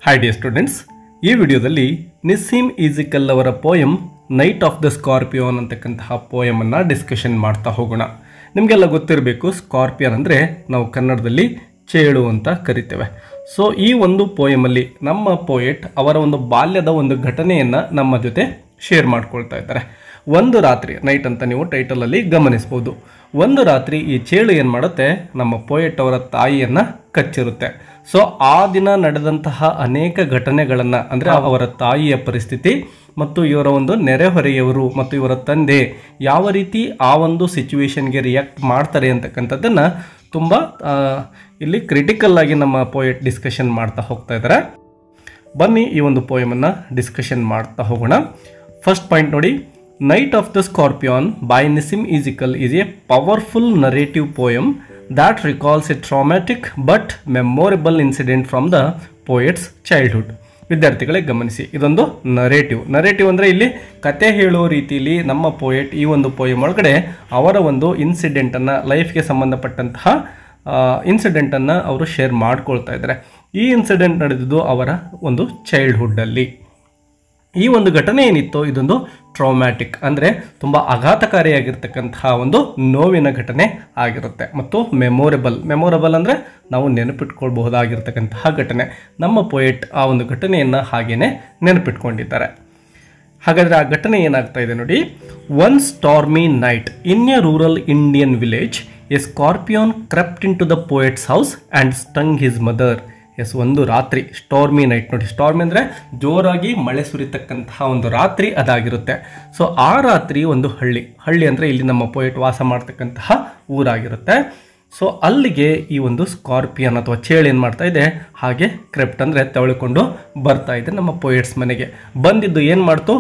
Hi dear students, ಈ ವಿಡಿಯೋದಲ್ಲಿ ನಿಸ್ಸೀಮ್ ಈಜಿಕಲ್ ಅವರ ಪೋಯಮ್ ನೈಟ್ ಆಫ್ ದ ಸ್ಕಾರ್ಪಿಯೋನ್ ಅಂತಕ್ಕಂತಹ ಪೋಯಮನ್ನು ಡಿಸ್ಕಷನ್ ಮಾಡ್ತಾ ಹೋಗೋಣ. ನಿಮಗೆಲ್ಲ ಗೊತ್ತಿರಬೇಕು, ಸ್ಕಾರ್ಪಿಯನ್ ಅಂದರೆ ನಾವು ಕನ್ನಡದಲ್ಲಿ ಚೇಳು ಅಂತ ಕರಿತೇವೆ. ಸೊ ಈ ಒಂದು ಪೋಯಮಲ್ಲಿ ನಮ್ಮ ಪೋಯೆಟ್ ಅವರ ಒಂದು ಬಾಲ್ಯದ ಒಂದು ಘಟನೆಯನ್ನು ನಮ್ಮ ಜೊತೆ ಶೇರ್ ಮಾಡ್ಕೊಳ್ತಾ ಇದ್ದಾರೆ. ಒಂದು ರಾತ್ರಿ, ನೈಟ್ ಅಂತ ನೀವು ಟೈಟಲಲ್ಲಿ ಗಮನಿಸ್ಬೋದು. ಒಂದು ರಾತ್ರಿ ಈ ಚೇಳು ಏನು ಮಾಡುತ್ತೆ, ನಮ್ಮ ಪೋಯೆಟ್ ಅವರ ತಾಯಿಯನ್ನು ಕಚ್ಚಿರುತ್ತೆ. ಸೊ ಆ ದಿನ ನಡೆದಂತಹ ಅನೇಕ ಘಟನೆಗಳನ್ನು, ಅಂದರೆ ಅವರ ತಾಯಿಯ ಪರಿಸ್ಥಿತಿ ಮತ್ತು ಇವರ ಒಂದು ನೆರೆಹೊರೆಯವರು ಮತ್ತು ಇವರ ತಂದೆ ಯಾವ ರೀತಿ ಆ ಒಂದು ಸಿಚುವೇಶನ್ಗೆ ರಿಯಾಕ್ಟ್ ಮಾಡ್ತಾರೆ ಅಂತಕ್ಕಂಥದ್ದನ್ನು ತುಂಬ ಇಲ್ಲಿ ಕ್ರಿಟಿಕಲ್ ಆಗಿ ನಮ್ಮ ಪೋಯೆಟ್ ಡಿಸ್ಕಷನ್ ಮಾಡ್ತಾ ಹೋಗ್ತಾ ಇದ್ದಾರೆ. ಬನ್ನಿ ಈ ಒಂದು ಪೋಯಮನ್ನು ಡಿಸ್ಕಷನ್ ಮಾಡ್ತಾ ಹೋಗೋಣ. ಫಸ್ಟ್ ಪಾಯಿಂಟ್ ನೋಡಿ, night of the scorpion by Nissim Ezekiel is a powerful narrative poem that recalls a traumatic but memorable incident from the poet's childhood. ವಿದ್ಯಾರ್ಥಿಗಳೇ ಗಮನಿಸಿ, ಇದೊಂದು ನರೇಟಿವ್ ಅಂದರೆ ಇಲ್ಲಿ ಕತೆ ಹೇಳೋ ರೀತಿಯಲ್ಲಿ ನಮ್ಮ ಪೋಯೆಟ್ ಈ ಒಂದು ಪೋಯಮ್ ಒಳಗಡೆ ಅವರ ಒಂದು ಇನ್ಸಿಡೆಂಟನ್ನು, ಲೈಫ್ಗೆ ಸಂಬಂಧಪಟ್ಟಂತಹ ಇನ್ಸಿಡೆಂಟನ್ನು ಅವರು ಶೇರ್ ಮಾಡ್ಕೊಳ್ತಾ ಇದ್ದಾರೆ. ಈ ಇನ್ಸಿಡೆಂಟ್ ನಡೆದಿದ್ದು ಅವರ ಒಂದು ಚೈಲ್ಡ್ಹುಡ್ಡಲ್ಲಿ. ಈ ಒಂದು ಘಟನೆ ಏನಿತ್ತು, ಇದೊಂದು ಟ್ರಾಮ್ಯಾಟಿಕ್ ಅಂದರೆ ತುಂಬ ಆಘಾತಕಾರಿಯಾಗಿರ್ತಕ್ಕಂತಹ ಒಂದು ನೋವಿನ ಘಟನೆ ಆಗಿರುತ್ತೆ. ಮತ್ತು ಮೆಮೊರೇಬಲ್ ಅಂದರೆ ನಾವು ನೆನಪಿಟ್ಕೊಳ್ಬಹುದಾಗಿರ್ತಕ್ಕಂತಹ ಘಟನೆ. ನಮ್ಮ ಪೋಯೆಟ್ ಆ ಒಂದು ಘಟನೆಯನ್ನು ಹಾಗೇನೆ ನೆನಪಿಟ್ಕೊಂಡಿದ್ದಾರೆ. ಹಾಗಾದರೆ ಆ ಘಟನೆ ಏನಾಗ್ತಾ ಇದೆ ನೋಡಿ. One stormy night in a rural Indian village a scorpion crept into the poet's house and stung his mother. ಒಂದು ರಾತ್ರಿ, ಸ್ಟಾರ್ಮಿ ನೈಟ್ ನೋಡಿ, ಸ್ಟಾರ್ಮಿ ಅಂದರೆ ಜೋರಾಗಿ ಮಳೆ ಸುರಿತಕ್ಕಂತಹ ಒಂದು ರಾತ್ರಿ ಅದಾಗಿರುತ್ತೆ. ಸೊ ಆ ರಾತ್ರಿ ಒಂದು ಹಳ್ಳಿ ಅಂದರೆ ಇಲ್ಲಿ ನಮ್ಮ ಪೋಯೆಟ್ ವಾಸ ಮಾಡ್ತಕ್ಕಂತಹ ಊರಾಗಿರುತ್ತೆ. ಸೊ ಅಲ್ಲಿಗೆ ಈ ಒಂದು ಸ್ಕಾರ್ಪಿಯನ್ ಅಥವಾ ಚೇಳು ಏನು ಮಾಡ್ತಾ ಇದೆ, ಹಾಗೆ ಕ್ರೆಪ್ಟ್ ಅಂದರೆ ತೆವಳಿಕೊಂಡು ಬರ್ತಾ ಇದೆ ನಮ್ಮ ಪೋಯೆಟ್ಸ್ ಮನೆಗೆ. ಬಂದಿದ್ದು ಏನು ಮಾಡ್ತು,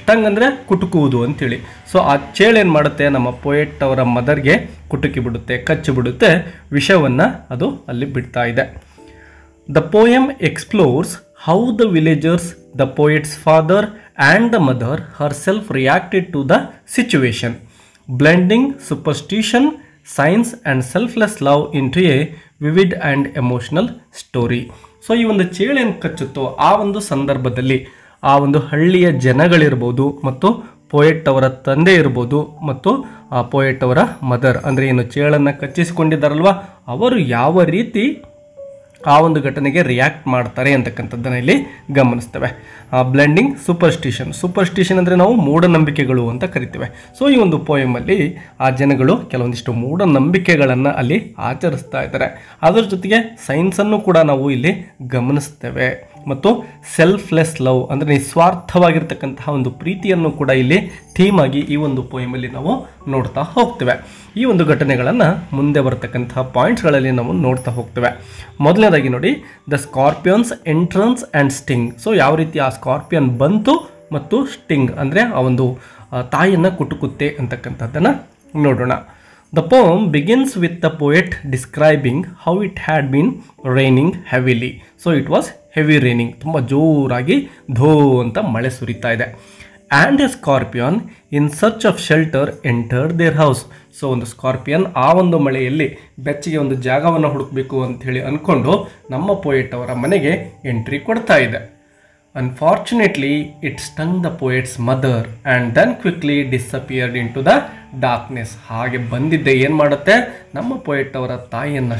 ಸ್ಟಂಗ್ ಅಂದರೆ ಕುಟುಕುವುದು ಅಂತೇಳಿ. ಸೊ ಆ ಚೇಳು ಏನು ಮಾಡುತ್ತೆ, ನಮ್ಮ ಪೋಯೆಟ್ ಅವರ ಮದರ್ಗೆ ಕುಟುಕಿ ಬಿಡುತ್ತೆ, ಕಚ್ಚಿ ಬಿಡುತ್ತೆ, ವಿಷವನ್ನು ಅದು ಅಲ್ಲಿ ಬಿಡ್ತಾ ಇದೆ. The poem explores how the villagers, the poet's father and the mother herself reacted to the situation, blending superstition, science and selfless love into a vivid and emotional story. So ಈ ಒಂದು ಚೇಳೇನು ಕಚ್ಚುತ್ತೋ ಆ ಒಂದು ಸಂದರ್ಭದಲ್ಲಿ ಆ ಒಂದು ಹಳ್ಳಿಯ ಜನಗಳಿರ್ಬೋದು ಮತ್ತು ಪೋಯೆಟ್ ಅವರ ತಂದೆ ಇರ್ಬೋದು ಮತ್ತು ಆ ಪೋಯೆಟ್ ಅವರ ಮದರ್ ಅಂದರೆ ಏನು ಚೇಳನ್ನು ಕಚ್ಚಿಸಿಕೊಂಡಿದ್ದಾರಲ್ವ, ಅವರು ಯಾವ ರೀತಿ ಆ ಒಂದು ಘಟನೆಗೆ ರಿಯಾಕ್ಟ್ ಮಾಡ್ತಾರೆ ಅಂತಕ್ಕಂಥದ್ದನ್ನು ಇಲ್ಲಿ ಗಮನಿಸ್ತೇವೆ. ಬ್ಲೆಂಡಿಂಗ್ ಸೂಪರ್ಸ್ಟಿಷನ್ ಅಂದರೆ ನಾವು ಮೂಢನಂಬಿಕೆಗಳು ಅಂತ ಕರಿತೇವೆ. ಸೊ ಈ ಒಂದು ಪೋಯಮಲ್ಲಿ ಆ ಜನಗಳು ಕೆಲವೊಂದಿಷ್ಟು ಮೂಢನಂಬಿಕೆಗಳನ್ನು ಅಲ್ಲಿ ಆಚರಿಸ್ತಾ ಇದ್ದಾರೆ. ಅದರ ಜೊತೆಗೆ ಸೈನ್ಸನ್ನು ಕೂಡ ನಾವು ಇಲ್ಲಿ ಗಮನಿಸ್ತೇವೆ. ಮತ್ತು ಸೆಲ್ಫ್ಲೆಸ್ ಲವ್ ಅಂದರೆ ನಿಸ್ವಾರ್ಥವಾಗಿರ್ತಕ್ಕಂತಹ ಒಂದು ಪ್ರೀತಿಯನ್ನು ಕೂಡ ಇಲ್ಲಿ ಥೀಮ್ ಆಗಿ ಈ ಒಂದು ಪೋಯಮಲ್ಲಿ ನಾವು ನೋಡ್ತಾ ಹೋಗ್ತೇವೆ. ಈ ಒಂದು ಘಟನೆಗಳನ್ನು ಮುಂದೆ ಬರ್ತಕ್ಕಂತಹ ಪಾಯಿಂಟ್ಸ್ಗಳಲ್ಲಿ ನಾವು ನೋಡ್ತಾ ಹೋಗ್ತೇವೆ. ಮೊದಲನೇದಾಗಿ ನೋಡಿ, the scorpion's entrance and sting. So ಯಾವ ರೀತಿ ಆ ಸ್ಕಾರ್ಪಿಯನ್ ಬಂತು ಮತ್ತು ಸ್ಟಿಂಗ್ ಅಂದರೆ ಆ ಒಂದು ತಾಯಿಯನ್ನು ಕುಟುಕುತ್ತೆ ಅಂತಕ್ಕಂಥದ್ದನ್ನು ನೋಡೋಣ. The poem begins with the poet describing how it had been raining heavily. So it was heavy raining. ತುಂಬ ಜೋರಾಗಿ ಧೋ ಅಂತ ಮಳೆ ಸುರಿತಾ ಇದೆ. And a scorpion in search of shelter entered their house. So ಒಂದು ಸ್ಕಾರ್ಪಿಯನ್ ಆ ಒಂದು ಮಳೆಯಲ್ಲಿ ಬೆಚ್ಚಗೆ ಒಂದು ಜಾಗವನ್ನು ಹುಡುಕಬೇಕು ಅಂಥೇಳಿ ಅಂದ್ಕೊಂಡು ನಮ್ಮ ಪೋಯೆಟ್ ಅವರ ಮನೆಗೆ ಎಂಟ್ರಿ ಕೊಡ್ತಾ ಇದೆ. Unfortunately, it stung the poet's mother and then quickly disappeared into the darkness. ಹಾಗೆ ಬಂದಿದ್ದೆ ಏನು ಮಾಡುತ್ತೆ, ನಮ್ಮ ಪೋಯೆಟ್ ಅವರ ತಾಯಿಯನ್ನು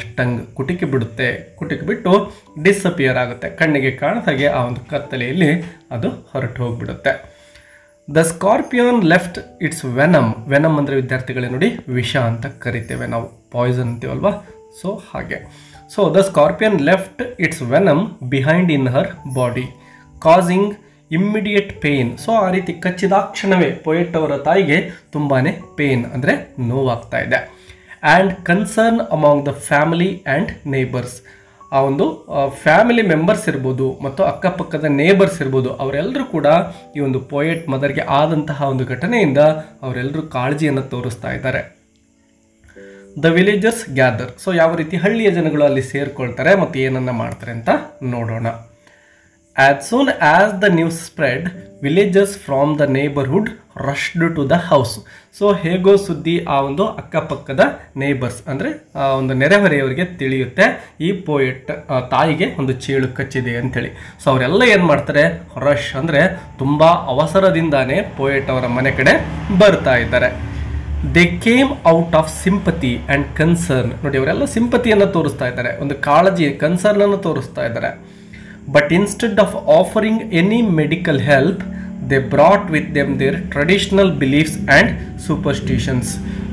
ಕುಟುಕಿ ಬಿಟ್ಟು ಡಿಸಪಿಯರ್ ಆಗುತ್ತೆ. ಕಣ್ಣಿಗೆ ಕಾಣದ ಹಾಗೆ ಆ ಒಂದು ಕತ್ತಲೆಯಲ್ಲಿ ಅದು ಹೊರಟು ಹೋಗ್ಬಿಡುತ್ತೆ. ದ ಸ್ಕಾರ್ಪಿಯಾನ್ ಲೆಫ್ಟ್ ಇಟ್ಸ್ ವೆನಮ್ ಅಂದರೆ ವಿದ್ಯಾರ್ಥಿಗಳೇ ನೋಡಿ, ವಿಷ ಅಂತ ಕರಿತೇವೆ ನಾವು, ಪಾಯ್ಸನ್ ಅಂತೀವಲ್ವಾ. ಸೊ ಹಾಗೆ, so the scorpion left it's venom behind in Har body causing immediate pain. So ಆ ರೀತಿ ಕಚ್ಚಿದಾಕ್ಷಣವೇ ಪೋಯೆಟ್ ಅವರ ತಾಯಿಗೆ ತುಂಬಾ ಪೇನ್ ಅಂದರೆ ನೋವಾಗ್ತಾ ಇದೆ. And concern among the family and neighbours. ಆ ಒಂದು ಫ್ಯಾಮಿಲಿ ಮೆಂಬರ್ಸ್ ಇರ್ಬೋದು ಮತ್ತು ಅಕ್ಕಪಕ್ಕದ ನೇಬರ್ಸ್ ಇರ್ಬೋದು, ಅವರೆಲ್ಲರೂ ಕೂಡ ಈ ಒಂದು ಪೋಯೆಟ್ ಮದರ್ಗೆ ಆದಂತಹ ಒಂದು ಘಟನೆಯಿಂದ ಅವರೆಲ್ಲರೂ ಕಾಳಜಿಯನ್ನು ತೋರಿಸ್ತಾ ಇದ್ದಾರೆ. The villagers gather. ಸೊ ಯಾವ ರೀತಿ ಹಳ್ಳಿಯ ಜನಗಳು ಅಲ್ಲಿ ಸೇರ್ಕೊಳ್ತಾರೆ ಮತ್ತು ಏನನ್ನ ಮಾಡ್ತಾರೆ ಅಂತ ನೋಡೋಣ. As soon as the news spread, villagers from the neighborhood rushed to the house. So ಹೇಗೋ ಸುದ್ದಿ ಆ ಒಂದು ಅಕ್ಕಪಕ್ಕದ ನೇಬರ್ಸ್ ಅಂದರೆ ಒಂದು ನೆರೆಹೊರೆಯವರಿಗೆ ತಿಳಿಯುತ್ತೆ ಈ ಪೋಯೆಟ್ ತಾಯಿಗೆ ಒಂದು ಚೇಳು ಕಚ್ಚಿದೆ ಅಂಥೇಳಿ. ಸೊ ಅವರೆಲ್ಲ ಏನು ಮಾಡ್ತಾರೆ, ರಶ್ ಅಂದರೆ ತುಂಬ ಅವಸರದಿಂದಾನೇ ಪೋಯೆಟ್ ಅವರ ಮನೆ ಕಡೆ ಬರ್ತಾ ಇದ್ದಾರೆ. They came out of sympathy and concern. ನೋಡಿ, ಅವರೆಲ್ಲ ಸಿಂಪತಿಯನ್ನು ತೋರಿಸ್ತಾ ಇದ್ದಾರೆ, ಒಂದು ಕಾಳಜಿ ಕನ್ಸರ್ನನ್ನು ತೋರಿಸ್ತಾ ಇದ್ದಾರೆ. But instead of offering any medical help, they brought with them their traditional beliefs and superstitions.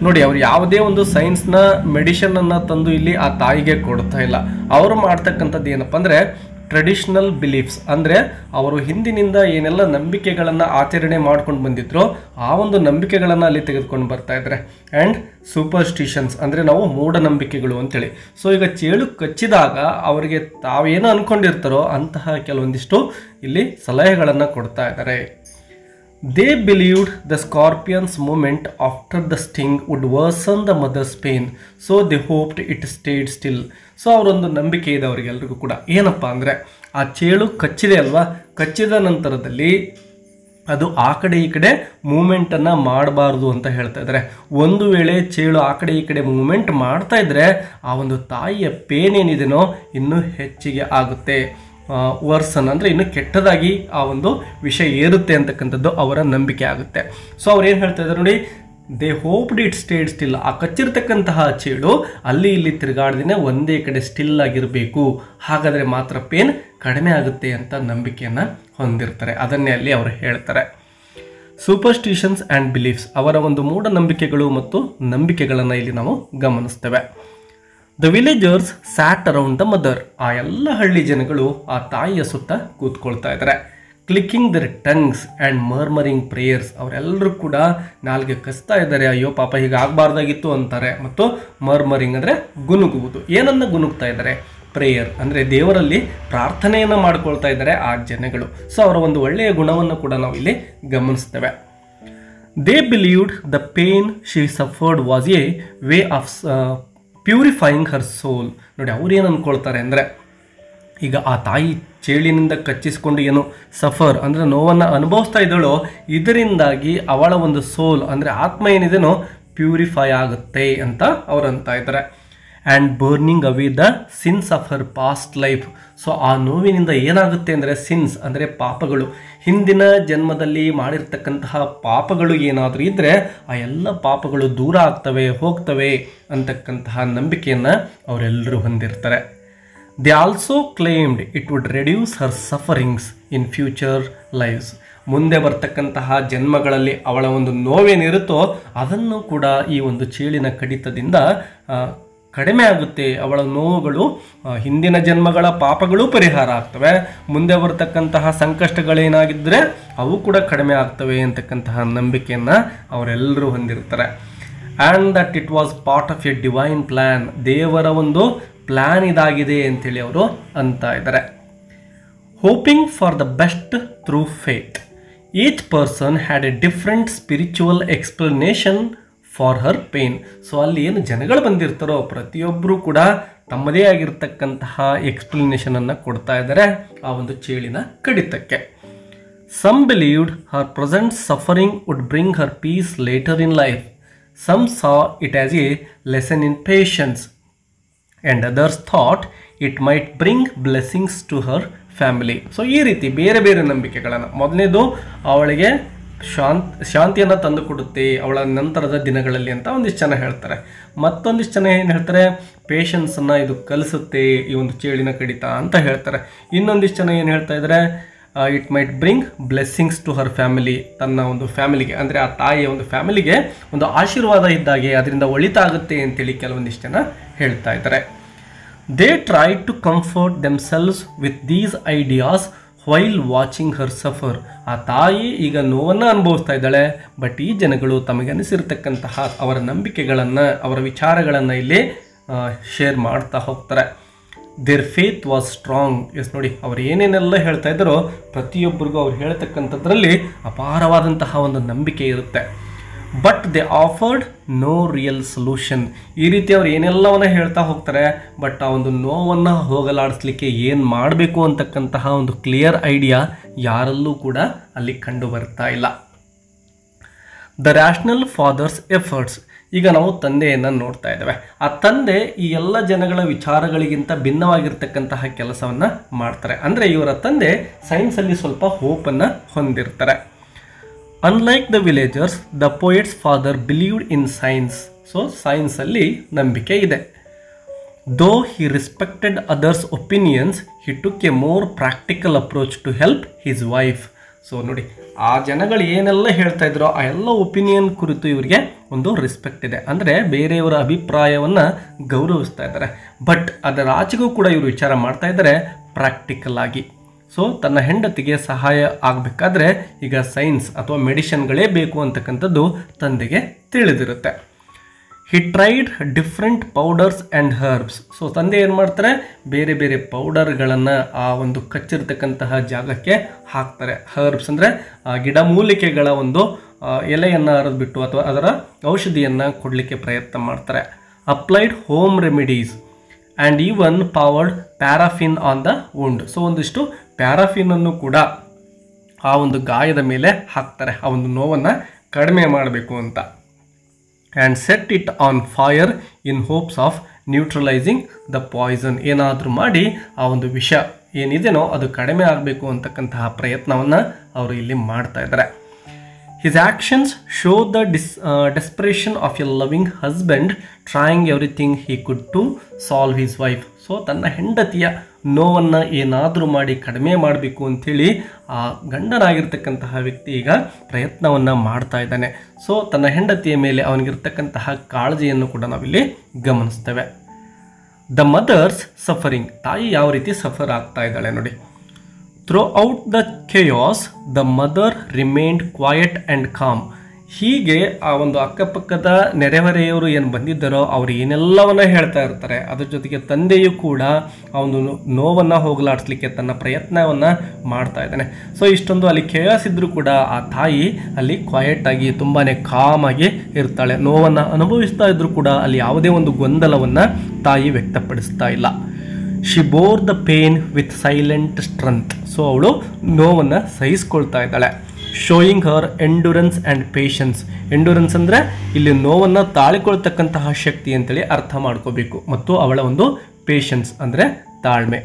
ನೋಡಿ, ಅವರು ಯಾವುದೇ ಒಂದು ಸೈನ್ಸ್ನ ಮೆಡಿಷನನ್ನು ತಂದು ಇಲ್ಲಿ ಆ ತಾಯಿಗೆ ಕೊಡ್ತಾ ಇಲ್ಲ. ಅವರು ಮಾಡ್ತಕ್ಕಂಥದ್ದು ಏನಪ್ಪ ಅಂದರೆ ಟ್ರೆಡಿಷನಲ್ ಬಿಲೀಫ್ಸ್, ಅಂದರೆ ಅವರು ಹಿಂದಿನಿಂದ ಏನೆಲ್ಲ ನಂಬಿಕೆಗಳನ್ನು ಆಚರಣೆ ಮಾಡ್ಕೊಂಡು ಬಂದಿದ್ರು ಆ ಒಂದು ನಂಬಿಕೆಗಳನ್ನು ಅಲ್ಲಿ ತೆಗೆದುಕೊಂಡು ಬರ್ತಾ ಇದ್ದಾರೆ. ಆ್ಯಂಡ್ ಸೂಪರ್ಸ್ಟಿಷನ್ಸ್ ಅಂದರೆ ನಾವು ಮೂಢನಂಬಿಕೆಗಳು ಅಂತೇಳಿ. ಸೊ ಈಗ ಚೇಳು ಕಚ್ಚಿದಾಗ ಅವರಿಗೆ ತಾವೇನು ಅಂದ್ಕೊಂಡಿರ್ತಾರೋ ಅಂತಹ ಕೆಲವೊಂದಿಷ್ಟು ಇಲ್ಲಿ ಸಲಹೆಗಳನ್ನು ಕೊಡ್ತಾ ಇದ್ದಾರೆ. They believed the scorpion's movement after the sting would worsen the mother's pain, so they hoped it stayed still. So ಅವರೊಂದು ನಂಬಿಕೆ ಇದೆ ಅವರಿಗೆಲ್ರಿಗೂ ಕೂಡ. ಏನಪ್ಪ ಅಂದರೆ ಆ ಚೇಳು ಕಚ್ಚಿದೆ ಅಲ್ವಾ, ಕಚ್ಚಿದ ನಂತರದಲ್ಲಿ ಅದು ಆ ಕಡೆ ಈ ಕಡೆ ಮೂಮೆಂಟನ್ನು ಮಾಡಬಾರ್ದು ಅಂತ ಹೇಳ್ತಾ ಇದ್ದಾರೆ. ಒಂದು ವೇಳೆ ಚೇಳು ಆ ಕಡೆ ಈ ಕಡೆ ಮೂಮೆಂಟ್ ಮಾಡ್ತಾ ಇದ್ದರೆ ಆ ಒಂದು ತಾಯಿಯ ಪೇನ್ ಏನಿದೆನೋ ಇನ್ನೂ ಹೆಚ್ಚಿಗೆ ಆಗುತ್ತೆ. ವರ್ಸನ್ ಅಂದರೆ ಇನ್ನು ಕೆಟ್ಟದಾಗಿ ಆ ಒಂದು ವಿಷಯ ಏರುತ್ತೆ ಅಂತಕ್ಕಂಥದ್ದು ಅವರ ನಂಬಿಕೆ ಆಗುತ್ತೆ. ಸೊ ಅವ್ರು ಏನು ಹೇಳ್ತಾ ಇದ್ದಾರೆ ನೋಡಿ, ದೇ ಹೋಪ್ಡ್ ಇಟ್ ಸ್ಟೇಡ್ ಸ್ಟಿಲ್. ಆ ಕಚ್ಚಿರ್ತಕ್ಕಂತಹ ಚೇಳು ಅಲ್ಲಿ ಇಲ್ಲಿ ತಿರುಗಾಡ್ದೇ ಒಂದೇ ಕಡೆ ಸ್ಟಿಲ್ ಆಗಿರಬೇಕು, ಹಾಗಾದರೆ ಮಾತ್ರ ಪೇನ್ ಕಡಿಮೆ ಆಗುತ್ತೆ ಅಂತ ನಂಬಿಕೆಯನ್ನು ಹೊಂದಿರ್ತಾರೆ. ಅದನ್ನೇ ಅಲ್ಲಿ ಅವರು ಹೇಳ್ತಾರೆ. ಸೂಪರ್ಸ್ಟಿಷನ್ಸ್ ಆ್ಯಂಡ್ ಬಿಲೀಫ್ಸ್, ಅವರ ಒಂದು ಮೂಢನಂಬಿಕೆಗಳು ಮತ್ತು ನಂಬಿಕೆಗಳನ್ನು ಇಲ್ಲಿ ನಾವು ಗಮನಿಸ್ತೇವೆ. The villagers sat around the mother. ಆ ಎಲ್ಲ ಹಳ್ಳಿ ಜನಗಳು ಆ ತಾಯಿಯ ಸುತ್ತ ಕೂತ್ಕೊಳ್ತಾ ಇದ್ದಾರೆ. Clicking their tongues and murmuring prayers. ಅವರೆಲ್ಲರೂ ಕೂಡ ನಾಲ್ಗೆ ಕಸ್ತಾ ಇದ್ದಾರೆ, ಅಯ್ಯೋ ಪಾಪ ಹೀಗೆ ಆಗಬಾರ್ದಾಗಿತ್ತು ಅಂತಾರೆ. ಮತ್ತು ಮರ್ಮರಿಂಗ್ ಅಂದರೆ ಗುನುಗುವುದು. ಏನನ್ನು ಗುನುಗ್ತಾ ಇದ್ದಾರೆ? ಪ್ರೇಯರ್ ಅಂದರೆ ದೇವರಲ್ಲಿ ಪ್ರಾರ್ಥನೆಯನ್ನು ಮಾಡ್ಕೊಳ್ತಾ ಇದ್ದಾರೆ ಆ ಜನಗಳು. ಸೊ ಅವರ ಒಂದು ಒಳ್ಳೆಯ ಗುಣವನ್ನು ಕೂಡ ನಾವು ಇಲ್ಲಿ ಗಮನಿಸ್ತೇವೆ. They believed the pain she suffered was a way of purifying her soul. ನೋಡಿ, ಅವ್ರು ಏನು ಅಂದ್ಕೊಳ್ತಾರೆ ಅಂದರೆ ಈಗ ಆ ತಾಯಿ ಚೇಳಿನಿಂದ ಕಚ್ಚಿಸ್ಕೊಂಡು ಏನು ಸಫರ್ ಅಂದರೆ ನೋವನ್ನು ಅನುಭವಿಸ್ತಾ ಇದ್ದಳೋ ಇದರಿಂದಾಗಿ ಅವಳ ಒಂದು ಸೋಲ್ ಅಂದರೆ ಆತ್ಮ ಏನಿದೆನೋ ಪ್ಯೂರಿಫೈ ಆಗುತ್ತೆ ಅಂತ ಅವ್ರು ಅಂತ ಇದ್ದಾರೆ. And burning away the since of her past life. So ಆ ನೋವಿನಿಂದ ಏನಾಗುತ್ತೆ ಅಂದರೆ ಸಿನ್ಸ್ ಅಂದರೆ ಪಾಪಗಳು, ಹಿಂದಿನ ಜನ್ಮದಲ್ಲಿ ಮಾಡಿರ್ತಕ್ಕಂತಹ ಪಾಪಗಳು ಏನಾದರೂ ಇದ್ದರೆ ಆ ಎಲ್ಲ ಪಾಪಗಳು ದೂರ ಆಗ್ತವೆ, ಹೋಗ್ತವೆ ಅಂತಕ್ಕಂತಹ ನಂಬಿಕೆಯನ್ನು ಅವರೆಲ್ಲರೂ ಹೊಂದಿರ್ತಾರೆ. They also claimed it would reduce her sufferings in future lifes. ಮುಂದೆ ಬರ್ತಕ್ಕಂತಹ ಜನ್ಮಗಳಲ್ಲಿ ಅವಳ ಒಂದು ನೋವೇನಿರುತ್ತೋ ಅದನ್ನು ಕೂಡ ಈ ಒಂದು ಚೇಳಿನ ಕಡಿತದಿಂದ ಕಡಿಮೆ ಆಗುತ್ತೆ. ಅವಳ ನೋವುಗಳು, ಹಿಂದಿನ ಜನ್ಮಗಳ ಪಾಪಗಳು ಪರಿಹಾರ ಆಗ್ತವೆ, ಮುಂದೆ ಬರ್ತಕ್ಕಂತಹ ಸಂಕಷ್ಟಗಳೇನಾಗಿದ್ದರೆ ಅವು ಕೂಡ ಕಡಿಮೆ ಆಗ್ತವೆ ಅಂತಕ್ಕಂತಹ ನಂಬಿಕೆಯನ್ನು ಅವರೆಲ್ಲರೂ ಹೊಂದಿರ್ತಾರೆ. And that it was part of a divine plan. ದೇವರ ಒಂದು ಪ್ಲ್ಯಾನ್ ಇದಾಗಿದೆ ಅಂತೇಳಿ ಅವರು ಅಂತ ಇದ್ದಾರೆ. Hoping for the best through faith. Each person had a different spiritual explanation for her pain. So ಅಲ್ಲಿ ಏನು ಜನಗಳು ಬಂದಿರ್ತಾರೋ ಪ್ರತಿಯೊಬ್ಬರೂ ಕೂಡ ತಮ್ಮದೇ ಆಗಿರ್ತಕ್ಕಂತಹ ಎಕ್ಸ್ಪ್ಲನೇಷನನ್ನು ಕೊಡ್ತಾ ಇದ್ದಾರೆ ಆ ಒಂದು ಚೇಳಿನ ಕಡಿತಕ್ಕೆ. Some believed her present suffering would bring her peace later in life. Some saw it as a lesson in patience and others thought it might bring blessings to her family. So ಈ ರೀತಿ ಬೇರೆ ಬೇರೆ ನಂಬಿಕೆಗಳನ್ನು, ಮೊದಲನೇದು ಅವಳಿಗೆ ಶಾಂತಿಯನ್ನು ತಂದು ಕೊಡುತ್ತೆ ಅವಳ ನಂತರದ ದಿನಗಳಲ್ಲಿ ಅಂತ ಒಂದಿಷ್ಟು ಜನ ಹೇಳ್ತಾರೆ. ಮತ್ತೊಂದಿಷ್ಟು ಜನ ಏನು ಹೇಳ್ತಾರೆ, ಪೇಷನ್ಸನ್ನು ಇದು ಕಲಿಸುತ್ತೆ ಈ ಒಂದು ಚೇಳಿನ ಕಡಿತ ಅಂತ ಹೇಳ್ತಾರೆ. ಇನ್ನೊಂದಿಷ್ಟು ಜನ ಏನು ಹೇಳ್ತಾ ಇದ್ದಾರೆ, it might bring blessings to her family. ತನ್ನ ಒಂದು ಫ್ಯಾಮಿಲಿಗೆ ಅಂದರೆ ಆ ತಾಯಿಯ ಒಂದು ಫ್ಯಾಮಿಲಿಗೆ ಒಂದು ಆಶೀರ್ವಾದ ಇದ್ದಾಗೆ, ಅದರಿಂದ ಒಳಿತಾಗುತ್ತೆ ಅಂತೇಳಿ ಕೆಲವೊಂದಿಷ್ಟು ಜನ ಹೇಳ್ತಾ ಇದ್ದಾರೆ. They try to comfort themselves with these ideas while watching her suffer. ಆ ತಾಯಿ ಈಗ ನೋವನ್ನು ಅನುಭವಿಸ್ತಾ ಇದ್ದಾಳೆ, ಬಟ್ ಈ ಜನಗಳು ತಮಗನಿಸಿರ್ತಕ್ಕಂತಹ ಅವರ ನಂಬಿಕೆಗಳನ್ನು, ಅವರ ವಿಚಾರಗಳನ್ನು ಇಲ್ಲಿ ಶೇರ್ ಮಾಡ್ತಾ ಹೋಗ್ತಾರೆ. Their faith was strong. Yes ನೋಡಿ, ಅವ್ರು ಏನೇನೆಲ್ಲ ಹೇಳ್ತಾ ಇದ್ದಾರೋ ಪ್ರತಿಯೊಬ್ಬರಿಗೂ ಅವ್ರು ಹೇಳ್ತಕ್ಕಂಥದ್ರಲ್ಲಿ ಅಪಾರವಾದಂತಹ ಒಂದು ನಂಬಿಕೆ ಇರುತ್ತೆ. But they offered no real solution. ಈ ರೀತಿ ಅವ್ರು ಏನೆಲ್ಲವನ್ನ ಹೇಳ್ತಾ ಹೋಗ್ತಾರೆ, ಬಟ್ ಆ ಒಂದು ನೋವನ್ನು ಹೋಗಲಾಡಿಸ್ಲಿಕ್ಕೆ ಏನು ಮಾಡಬೇಕು ಅಂತಕ್ಕಂತಹ ಒಂದು ಕ್ಲಿಯರ್ ಐಡಿಯಾ ಯಾರಲ್ಲೂ ಕೂಡ ಅಲ್ಲಿ ಕಂಡು ಬರ್ತಾ ಇಲ್ಲ. The rational father's efforts. ಈಗ ನಾವು ತಂದೆಯನ್ನು ನೋಡ್ತಾ ಇದ್ದೇವೆ. ಆ ತಂದೆ ಈ ಎಲ್ಲ ಜನಗಳ ವಿಚಾರಗಳಿಗಿಂತ ಭಿನ್ನವಾಗಿರ್ತಕ್ಕಂತಹ ಕೆಲಸವನ್ನು ಮಾಡ್ತಾರೆ. ಅಂದರೆ ಇವರ ತಂದೆ ಸೈನ್ಸಲ್ಲಿ ಸ್ವಲ್ಪ ಹೋಪನ್ನು ಹೊಂದಿರ್ತಾರೆ. Unlike the villagers, the poet's father believed in science. So ಸೈನ್ಸಲ್ಲಿ ನಂಬಿಕೆ ಇದೆ. Though he respected others' opinions, he took a more practical approach to help his wife. So ನೋಡಿ, ಆ ಜನಗಳು ಏನೆಲ್ಲ ಹೇಳ್ತಾ ಇದ್ರೋ ಆ ಎಲ್ಲ ಒಪಿನಿಯನ್ ಕುರಿತು ಇವರಿಗೆ ಒಂದು ರೆಸ್ಪೆಕ್ಟ್ ಇದೆ. ಅಂದರೆ ಬೇರೆಯವರ ಅಭಿಪ್ರಾಯವನ್ನು ಗೌರವಿಸ್ತಾ ಇದ್ದಾರೆ. ಬಟ್ ಅದರ ಆಚೆಗೂ ಕೂಡ ಇವರು ವಿಚಾರ ಮಾಡ್ತಾ ಇದ್ದಾರೆ ಪ್ರಾಕ್ಟಿಕಲ್ ಆಗಿ. ಸೊ ತನ್ನ ಹೆಂಡತಿಗೆ ಸಹಾಯ ಆಗಬೇಕಾದ್ರೆ ಈಗ ಸೈನ್ಸ್ ಅಥವಾ ಮೆಡಿಷನ್ಗಳೇ ಬೇಕು ಅಂತಕ್ಕಂಥದ್ದು ತಂದೆಗೆ ತಿಳಿದಿರುತ್ತೆ. He tried different powders and herbs. So ತಂದೆ ಏನು ಮಾಡ್ತಾರೆ, ಬೇರೆ ಬೇರೆ ಪೌಡರ್ಗಳನ್ನು ಆ ಒಂದು ಕಚ್ಚಿರ್ತಕ್ಕಂತಹ ಜಾಗಕ್ಕೆ ಹಾಕ್ತಾರೆ. ಹರ್ಬ್ಸ್ ಅಂದರೆ ಗಿಡಮೂಲಿಕೆಗಳ ಒಂದು ಎಲೆಯನ್ನು ಅರೆದ್ಬಿಟ್ಟು ಅಥವಾ ಅದರ ಔಷಧಿಯನ್ನು ಕೊಡಲಿಕ್ಕೆ ಪ್ರಯತ್ನ ಮಾಡ್ತಾರೆ. Applied home remedies and even powered paraffin on the ವುಂಡ್. So ಒಂದಿಷ್ಟು ಪ್ಯಾರಾಫಿನನ್ನು ಕೂಡ ಆ ಒಂದು ಗಾಯದ ಮೇಲೆ ಹಾಕ್ತಾರೆ, ಆ ಒಂದು ನೋವನ್ನು ಕಡಿಮೆ ಮಾಡಬೇಕು ಅಂತ. And set it on fire in hopes of neutralizing the poison. ಏನಾದರೂ ಮಾಡಿ ಆ ಒಂದು ವಿಷ ಏನಿದೆನೋ ಅದು ಕಡಿಮೆ ಆಗಬೇಕು ಅಂತಕ್ಕಂತಹ ಪ್ರಯತ್ನವನ್ನು ಅವರು ಇಲ್ಲಿ ಮಾಡ್ತಾ ಇದ್ದಾರೆ. His actions show the desperation of a loving husband trying everything he could to solve his wife. So ತನ್ನ ಹೆಂಡತಿಯ ನೋವನ್ನು ಏನಾದರೂ ಮಾಡಿ ಕಡಿಮೆ ಮಾಡಬೇಕು ಅಂಥೇಳಿ ಆ ಗಂಡನಾಗಿರ್ತಕ್ಕಂತಹ ವ್ಯಕ್ತಿ ಈಗ ಪ್ರಯತ್ನವನ್ನು ಮಾಡ್ತಾ ಇದ್ದಾನೆ. ಸೊ ತನ್ನ ಹೆಂಡತಿಯ ಮೇಲೆ ಅವನಿಗಿರ್ತಕ್ಕಂತಹ ಕಾಳಜಿಯನ್ನು ಕೂಡ ನಾವಿಲ್ಲಿ ಗಮನಿಸ್ತೇವೆ. The mother's suffering. ತಾಯಿ ಯಾವ ರೀತಿ ಸಫರ್ ಆಗ್ತಾ ಇದ್ದಾಳೆ ನೋಡಿ. Throughout the chaos, the mother remained quiet and calm. ಹೀಗೆ ಆ ಒಂದು ಅಕ್ಕಪಕ್ಕದ ನೆರೆಹೊರೆಯವರು ಏನು ಬಂದಿದ್ದಾರೋ ಅವರು ಏನೆಲ್ಲವನ್ನ ಹೇಳ್ತಾ ಇರ್ತಾರೆ, ಅದ್ರ ಜೊತೆಗೆ ತಂದೆಯೂ ಕೂಡ ಆ ಒಂದು ನೋವನ್ನು ಹೋಗಲಾಡಿಸ್ಲಿಕ್ಕೆ ತನ್ನ ಪ್ರಯತ್ನವನ್ನು ಮಾಡ್ತಾ ಇದ್ದಾನೆ. ಸೊ ಇಷ್ಟೊಂದು ಅಲ್ಲಿ chaos ಇದ್ರೂ ಕೂಡ ಆ ತಾಯಿ ಅಲ್ಲಿ ಕ್ವಾಯಟ್ ಆಗಿ ತುಂಬಾ ಕಾಮ್ ಆಗಿ ಇರ್ತಾಳೆ. ನೋವನ್ನು ಅನುಭವಿಸ್ತಾ ಇದ್ರೂ ಕೂಡ ಅಲ್ಲಿ ಯಾವುದೇ ಒಂದು ಗೊಂದಲವನ್ನು ತಾಯಿ ವ್ಯಕ್ತಪಡಿಸ್ತಾ ಇಲ್ಲ. She bore the pain with silent strength. So ಅವಳು ನೋವನ್ನು ಸಹಿಸ್ಕೊಳ್ತಾ ಇದ್ದಾಳೆ. Showing Har endurance and patience. Endurance ಅಂದರೆ ಇಲ್ಲಿ ನೋವನ್ನು ತಾಳಿಕೊಳ್ತಕ್ಕಂತಹ ಶಕ್ತಿ ಅಂತೇಳಿ ಅರ್ಥ ಮಾಡ್ಕೋಬೇಕು, ಮತ್ತು ಅವಳ ಒಂದು ಪೇಷನ್ಸ್ ಅಂದರೆ ತಾಳ್ಮೆ.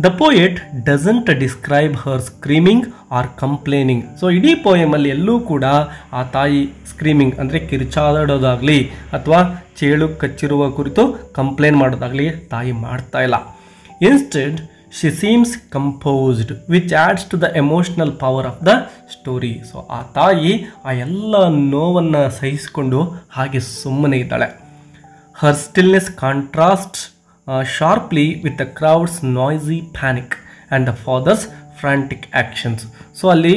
The poet doesn't describe her screaming or complaining. So ಇಡೀ ಪೋಯಮಲ್ಲಿ ಎಲ್ಲೂ ಕೂಡ ಆ ತಾಯಿ ಸ್ಕ್ರೀಮಿಂಗ್ ಅಂದರೆ ಕಿರ್ಚಾಡೋದಾಗಲಿ ಅಥವಾ ಚೇಳು ಕಚ್ಚಿರುವ ಕುರಿತು ಕಂಪ್ಲೇಂಟ್ ಮಾಡೋದಾಗಲಿ ತಾಯಿ ಮಾಡ್ತಾ ಇಲ್ಲ. Instead she seems composed which adds to the emotional power of the story. So ಆ ತಾಯಿ ಆ ಎಲ್ಲ ನೋವನ್ನು ಸಹಿಸಿಕೊಂಡು ಹಾಗೆ ಸುಮ್ಮನೆ ಇದ್ದಾಳೆ. Her stillness contrast sharply with the crowd's noisy panic and the father's frantic actions. So ಅಲ್ಲಿ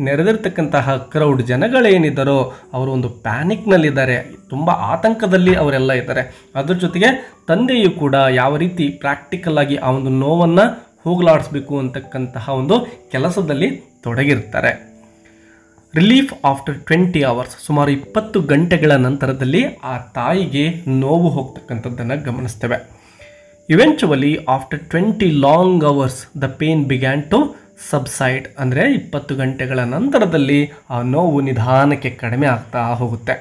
ನೆರೆದಿರ್ತಕ್ಕಂತಹ ಕ್ರೌಡ್ ಜನಗಳೇನಿದ್ದಾರೋ ಅವರು ಒಂದು ಪ್ಯಾನಿಕ್ನಲ್ಲಿದ್ದಾರೆ, ತುಂಬ ಆತಂಕದಲ್ಲಿ ಅವರೆಲ್ಲ ಇದ್ದಾರೆ. ಅದ್ರ ಜೊತೆಗೆ ತಂದೆಯು ಕೂಡ ಯಾವ ರೀತಿ ಪ್ರಾಕ್ಟಿಕಲ್ ಆಗಿ ಆ ಒಂದು ನೋವನ್ನು ಹೋಗಲಾಡಿಸ್ಬೇಕು ಅಂತಕ್ಕಂತಹ ಒಂದು ಕೆಲಸದಲ್ಲಿ ತೊಡಗಿರ್ತಾರೆ. Relief after 20 hours. ಸುಮಾರು 20 ಗಂಟೆಗಳ ನಂತರದಲ್ಲಿ ಆ ತಾಯಿಗೆ ನೋವು ಹೋಗ್ತಕ್ಕಂಥದ್ದನ್ನು ಗಮನಿಸ್ತೇವೆ. Eventually after 20 long hours the pain began to subside. ಅಂದರೆ 20 ಗಂಟೆಗಳ ನಂತರದಲ್ಲಿ ಆ ನೋವು ನಿಧಾನಕ್ಕೆ ಕಡಿಮೆ ಆಗ್ತಾ ಹೋಗುತ್ತೆ.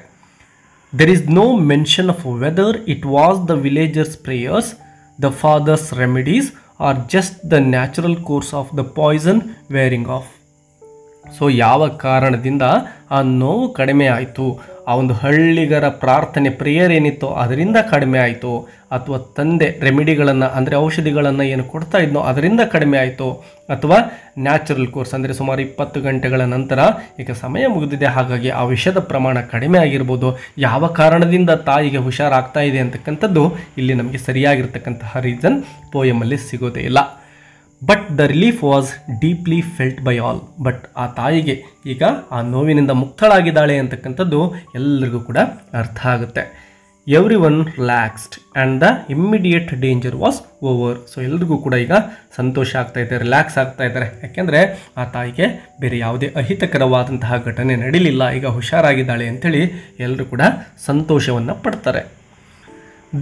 There is no mention of whether it was the villagers' prayers, the father's remedies, or just the natural course of the poison wearing off. So ಯಾವ ಕಾರಣದಿಂದ ಆ ನೋವು ಕಡಿಮೆ ಆಯಿತು, ಆ ಒಂದು ಹಳ್ಳಿಗರ ಪ್ರಾರ್ಥನೆ ಪ್ರೇಯರ್ ಏನಿತ್ತೋ ಅದರಿಂದ ಕಡಿಮೆ ಆಯಿತು, ಅಥವಾ ತಂದೆ ರೆಮಿಡಿಗಳನ್ನು ಅಂದರೆ ಔಷಧಿಗಳನ್ನು ಏನು ಕೊಡ್ತಾ ಇದ್ನೋ ಅದರಿಂದ ಕಡಿಮೆ ಆಯಿತು, ಅಥವಾ ನ್ಯಾಚುರಲ್ ಕೋರ್ಸ್ ಅಂದರೆ ಸುಮಾರು 20 ಗಂಟೆಗಳ ನಂತರ ಈಗ ಸಮಯ ಮುಗಿದಿದೆ ಹಾಗಾಗಿ ಆ ವಿಷದ ಪ್ರಮಾಣ ಕಡಿಮೆ ಆಗಿರ್ಬೋದು. ಯಾವ ಕಾರಣದಿಂದ ತಾಯಿಗೆ ಹುಷಾರಾಗ್ತಾ ಇದೆ ಅಂತಕ್ಕಂಥದ್ದು ಇಲ್ಲಿ ನಮಗೆ ಸರಿಯಾಗಿರ್ತಕ್ಕಂತಹ ರೀಸನ್ ಪೋಯಮಲ್ಲಿ ಸಿಗೋದೇ ಇಲ್ಲ. But the relief was deeply felt by all. But ಆ ತಾಯಿಗೆ ಈಗ ಆ ನೋವಿನಿಂದ ಮುಕ್ತಳಾಗಿದ್ದಾಳೆ ಅಂತಕ್ಕಂಥದ್ದು ಎಲ್ಲರಿಗೂ ಕೂಡ ಅರ್ಥ ಆಗುತ್ತೆ. Every one relaxed and the immediate danger was over. So ಎಲ್ರಿಗೂ ಕೂಡ ಈಗ ಸಂತೋಷ ಆಗ್ತಾ ಇದೆ, ರಿಲ್ಯಾಕ್ಸ್ ಆಗ್ತಾ ಇದ್ದಾರೆ. ಯಾಕೆಂದರೆ ಆ ತಾಯಿಗೆ ಬೇರೆ ಯಾವುದೇ ಅಹಿತಕರವಾದಂತಹ ಘಟನೆ ನಡೀಲಿಲ್ಲ, ಈಗ ಹುಷಾರಾಗಿದ್ದಾಳೆ ಅಂಥೇಳಿ ಎಲ್ಲರೂ ಕೂಡ ಸಂತೋಷವನ್ನು ಪಡ್ತಾರೆ.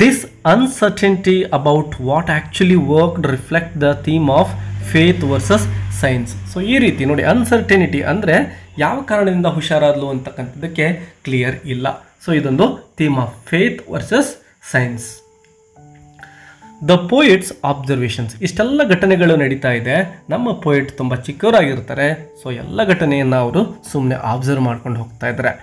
This uncertainty about what actually worked reflect the theme of faith versus science. So ಈ ರೀತಿ ನೋಡಿ, ಅನ್ಸರ್ಟೆನಿಟಿ ಅಂದರೆ ಯಾವ ಕಾರಣದಿಂದ ಹುಷಾರಾದ್ಲು ಅಂತಕ್ಕಂಥದ್ದಕ್ಕೆ ಕ್ಲಿಯರ್ ಇಲ್ಲ. ಸೊ ಇದೊಂದು theme of faith versus science. The poet's observations. ಇಷ್ಟೆಲ್ಲ ಘಟನೆಗಳು ನಡೀತಾ ಇದೆ, ನಮ್ಮ ಪೋಯಿಟ್ ತುಂಬ ಚಿಕ್ಕವರಾಗಿರ್ತಾರೆ. ಸೊ ಎಲ್ಲ ಘಟನೆಯನ್ನು ಅವರು ಸುಮ್ಮನೆ ಆಬ್ಸರ್ವ್ ಮಾಡ್ಕೊಂಡು ಹೋಗ್ತಾ ಇದ್ದಾರೆ.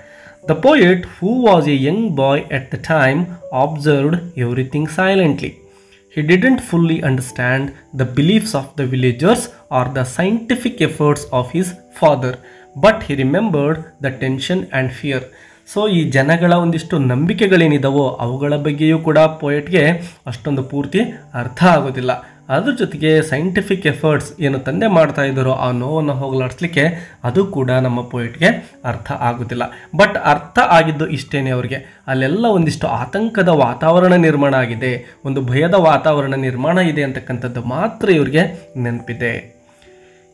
The poet, who was a young boy at the time, observed everything silently. He didn't fully understand the beliefs of the villagers or the scientific efforts of his father, but he remembered the tension and fear. So ಈ ಜನಗಳ ಒಂದಿಷ್ಟು ನಂಬಿಕೆಗಳೇನಿದಾವೋ ಅವುಗಳ ಬಗ್ಗೆಯೂ ಕೂಡ ಪೋಯೆಟ್ಗೆ ಅಷ್ಟೊಂದು ಪೂರ್ತಿ ಅರ್ಥ ಆಗೋದಿಲ್ಲ. ಅದ್ರ ಜೊತೆಗೆ ಸೈಂಟಿಫಿಕ್ ಎಫರ್ಟ್ಸ್ ಏನು ತಂದೆ ಮಾಡ್ತಾ ಇದ್ದಾರೋ ಆ ನೋವನ್ನು ಹೋಗಲಾಡಿಸ್ಲಿಕ್ಕೆ ಅದು ಕೂಡ ನಮ್ಮ ಪೋಯಿಟ್ಗೆ ಅರ್ಥ ಆಗೋದಿಲ್ಲ. ಬಟ್ ಅರ್ಥ ಆಗಿದ್ದು ಇಷ್ಟೇನೆ, ಅವ್ರಿಗೆ ಅಲ್ಲೆಲ್ಲ ಒಂದಿಷ್ಟು ಆತಂಕದ ವಾತಾವರಣ ನಿರ್ಮಾಣ ಆಗಿದೆ, ಒಂದು ಭಯದ ವಾತಾವರಣ ನಿರ್ಮಾಣ ಇದೆ ಅಂತಕ್ಕಂಥದ್ದು ಮಾತ್ರ ಇವ್ರಿಗೆ ನೆನಪಿದೆ.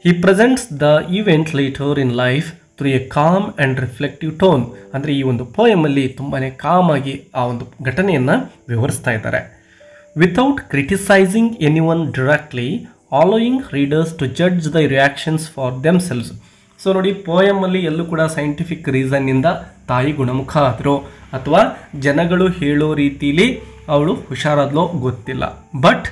He presents the event later in life through a calm and reflective tone. ಅಂದರೆ ಈ ಒಂದು ಪೋಯಮಲ್ಲಿ ತುಂಬಾ ಕಾಮ್ ಆಗಿ ಆ ಒಂದು ಘಟನೆಯನ್ನು ವಿವರಿಸ್ತಾ ಇದ್ದಾರೆ. Without criticising anyone directly, allowing readers to judge the reactions for themselves. So ನೋಡಿ, ಪೋಯಮಲ್ಲಿ ಎಲ್ಲೂ ಕೂಡ ಸೈಂಟಿಫಿಕ್ ರೀಸನ್ನಿಂದ ತಾಯಿ ಗುಣಮುಖ ಆದರೂ ಅಥವಾ ಜನಗಳು ಹೇಳೋ ರೀತಿಲಿ ಅವಳು ಹುಷಾರಾದ್ಲೋ ಗೊತ್ತಿಲ್ಲ. ಬಟ್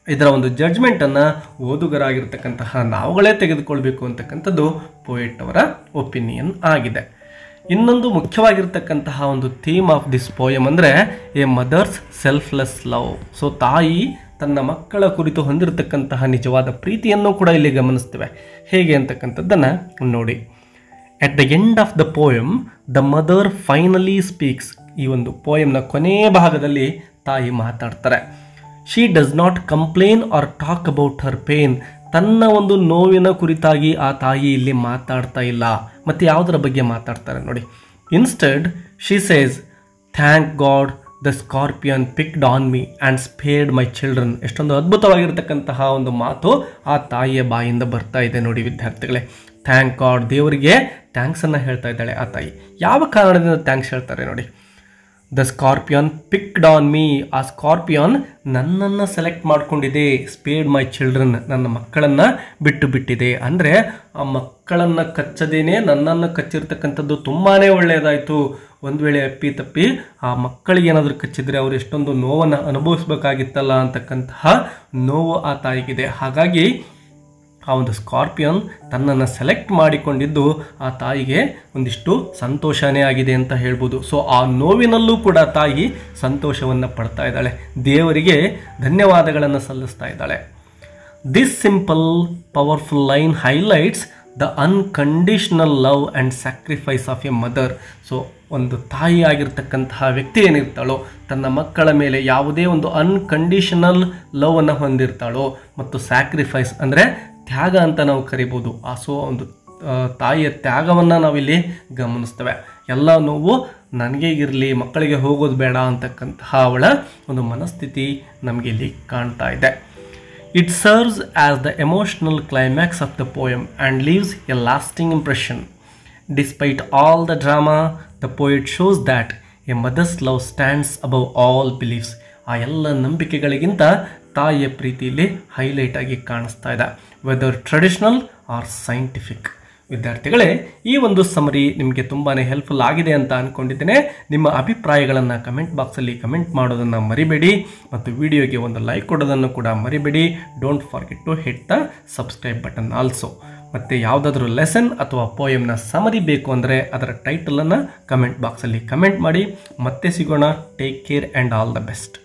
ಇದರ ಒಂದು ಜಡ್ಜ್ಮೆಂಟನ್ನು ಓದುಗರಾಗಿರ್ತಕ್ಕಂತಹ ನಾವುಗಳೇ ತೆಗೆದುಕೊಳ್ಬೇಕು ಅಂತಕ್ಕಂಥದ್ದು ಪೋಯೆಟ್ ಅವರ ಒಪಿನಿಯನ್ ಆಗಿದೆ. ಇನ್ನೊಂದು ಮುಖ್ಯವಾಗಿರ್ತಕ್ಕಂತಹ ಒಂದು ಥೀಮ್ ಆಫ್ ದಿಸ್ ಪೋಯಮ್ ಅಂದರೆ a mother's selfless love. So ತಾಯಿ ತನ್ನ ಮಕ್ಕಳ ಕುರಿತು ಹೊಂದಿರತಕ್ಕಂತಹ ನಿಜವಾದ ಪ್ರೀತಿಯನ್ನು ಕೂಡ ಇಲ್ಲಿ ಗಮನಿಸ್ತೇವೆ. ಹೇಗೆ ಅಂತಕ್ಕಂಥದ್ದನ್ನು ನೋಡಿ. At the end of the poem the mother finally speaks. ಈ ಒಂದು ಪೋಯಮ್ನ ಕೊನೆಯ ಭಾಗದಲ್ಲಿ ತಾಯಿ ಮಾತಾಡ್ತಾರೆ. She does not complain or talk about her pain. ತನ್ನ ಒಂದು ನೋವಿನ ಕುರಿತಾಗಿ ಆ ತಾಯಿ ಇಲ್ಲಿ ಮಾತಾಡ್ತಾ ಇಲ್ಲ. ಮತ್ತು ಯಾವುದರ ಬಗ್ಗೆ ಮಾತಾಡ್ತಾರೆ ನೋಡಿ. Instead she says, thank God the scorpion picked on me and spared my children. ಎಷ್ಟೊಂದು ಅದ್ಭುತವಾಗಿರ್ತಕ್ಕಂತಹ ಒಂದು ಮಾತು ಆ ತಾಯಿಯ ಬಾಯಿಂದ ಬರ್ತಾ ಇದೆ ನೋಡಿ ವಿದ್ಯಾರ್ಥಿಗಳೇ. ಥ್ಯಾಂಕ್ ಗಾಡ್, ದೇವರಿಗೆ ಥ್ಯಾಂಕ್ಸನ್ನು ಹೇಳ್ತಾ ಇದ್ದಾಳೆ ಆ ತಾಯಿ. ಯಾವ ಕಾರಣದಿಂದ ಥ್ಯಾಂಕ್ಸ್ ಹೇಳ್ತಾರೆ ನೋಡಿ. The scorpion picked on me. ಆ ಸ್ಕಾರ್ಪಿಯನ್ ನನ್ನನ್ನು ಸೆಲೆಕ್ಟ್ ಮಾಡ್ಕೊಂಡಿದೆ. ಸ್ಪೇರ್ಡ್ ಮೈ ಚಿಲ್ಡ್ರನ್, ನನ್ನ ಮಕ್ಕಳನ್ನು ಬಿಟ್ಟು ಬಿಟ್ಟಿದೆ. ಅಂದರೆ ಆ ಮಕ್ಕಳನ್ನು ಕಚ್ಚದೇನೆ ನನ್ನನ್ನು ಕಚ್ಚಿರ್ತಕ್ಕಂಥದ್ದು ತುಂಬಾ ಒಳ್ಳೆಯದಾಯಿತು. ಒಂದು ವೇಳೆ ಅಪ್ಪಿ ತಪ್ಪಿ ಆ ಮಕ್ಕಳಿಗೆ ಏನಾದರೂ ಕಚ್ಚಿದರೆ ಅವರು ಎಷ್ಟೊಂದು ನೋವನ್ನು ಅನುಭವಿಸ್ಬೇಕಾಗಿತ್ತಲ್ಲ ಅಂತಕ್ಕಂತಹ ನೋವು ಆ ತಾಯಿಗಿದೆ. ಹಾಗಾಗಿ ಆ ಒಂದು ಸ್ಕಾರ್ಪಿಯನ್ ತನ್ನನ್ನು ಸೆಲೆಕ್ಟ್ ಮಾಡಿಕೊಂಡಿದ್ದು ಆ ತಾಯಿಗೆ ಒಂದಿಷ್ಟು ಸಂತೋಷನೇ ಆಗಿದೆ ಅಂತ ಹೇಳ್ಬೋದು. ಸೊ ಆ ನೋವಿನಲ್ಲೂ ಕೂಡ ತಾಯಿ ಸಂತೋಷವನ್ನು ಪಡ್ತಾ ಇದ್ದಾಳೆ, ದೇವರಿಗೆ ಧನ್ಯವಾದಗಳನ್ನು ಸಲ್ಲಿಸ್ತಾ ಇದ್ದಾಳೆ. This simple powerful line highlights the unconditional love and sacrifice of A mother. So ಒಂದು ತಾಯಿ ಆಗಿರ್ತಕ್ಕಂತಹ ವ್ಯಕ್ತಿ ಏನಿರ್ತಾಳೋ ತನ್ನ ಮಕ್ಕಳ ಮೇಲೆ ಯಾವುದೇ ಒಂದು ಅನ್ಕಂಡೀಷನಲ್ ಲವನ್ನು ಹೊಂದಿರ್ತಾಳೋ ಮತ್ತು ಸ್ಯಾಕ್ರಿಫೈಸ್ ಅಂದರೆ ತ್ಯಾಗ ಅಂತ ನಾವು ಕರಿಬೋದು. ಸೊ ಒಂದು ತಾಯಿಯ ತ್ಯಾಗವನ್ನು ನಾವಿಲ್ಲಿ ಗಮನಿಸ್ತೇವೆ. ಎಲ್ಲ ನೋವು ನನಗೆ ಇರಲಿ, ಮಕ್ಕಳಿಗೆ ಹೋಗೋದು ಬೇಡ ಅಂತಕ್ಕಂತಹ ಅವಳ ಒಂದು ಮನಸ್ಥಿತಿ ನಮಗೆ ಇಲ್ಲಿ ಕಾಣ್ತಾ ಇದೆ. It serves as the emotional climax of the poem and leaves a lasting impression. Despite all the drama, the poet shows that a mother's love stands above all beliefs. ಆ ಎಲ್ಲ ನಂಬಿಕೆಗಳಿಗಿಂತ ತಾಯಿಯ ಪ್ರೀತಿಯಲ್ಲಿ ಹೈಲೈಟ್ ಆಗಿ ಕಾಣಿಸ್ತಾ ಇದೆ, ವೆದರ್ ಟ್ರೆಡಿಷನಲ್ ಆರ್ ಸೈಂಟಿಫಿಕ್. ವಿದ್ಯಾರ್ಥಿಗಳೇ, ಈ ಒಂದು ಸಮರಿ ನಿಮಗೆ ತುಂಬಾ ಹೆಲ್ಪ್ಫುಲ್ ಆಗಿದೆ ಅಂತ ಅಂದ್ಕೊಂಡಿದ್ದೇನೆ. ನಿಮ್ಮ ಅಭಿಪ್ರಾಯಗಳನ್ನು ಕಮೆಂಟ್ ಬಾಕ್ಸಲ್ಲಿ ಕಮೆಂಟ್ ಮಾಡೋದನ್ನು ಮರಿಬೇಡಿ ಮತ್ತು ವಿಡಿಯೋಗೆ ಒಂದು ಲೈಕ್ ಕೊಡೋದನ್ನು ಕೂಡ ಮರಿಬೇಡಿ. Don't forget to hit the subscribe button also. ಮತ್ತು ಯಾವುದಾದ್ರೂ ಲೆಸನ್ ಅಥವಾ ಪೋಯಮ್ನ ಸಮರಿ ಬೇಕು ಅಂದರೆ ಅದರ ಟೈಟಲನ್ನು ಕಮೆಂಟ್ ಬಾಕ್ಸಲ್ಲಿ ಕಮೆಂಟ್ ಮಾಡಿ. ಮತ್ತೆ ಸಿಗೋಣ. Take care and all the best.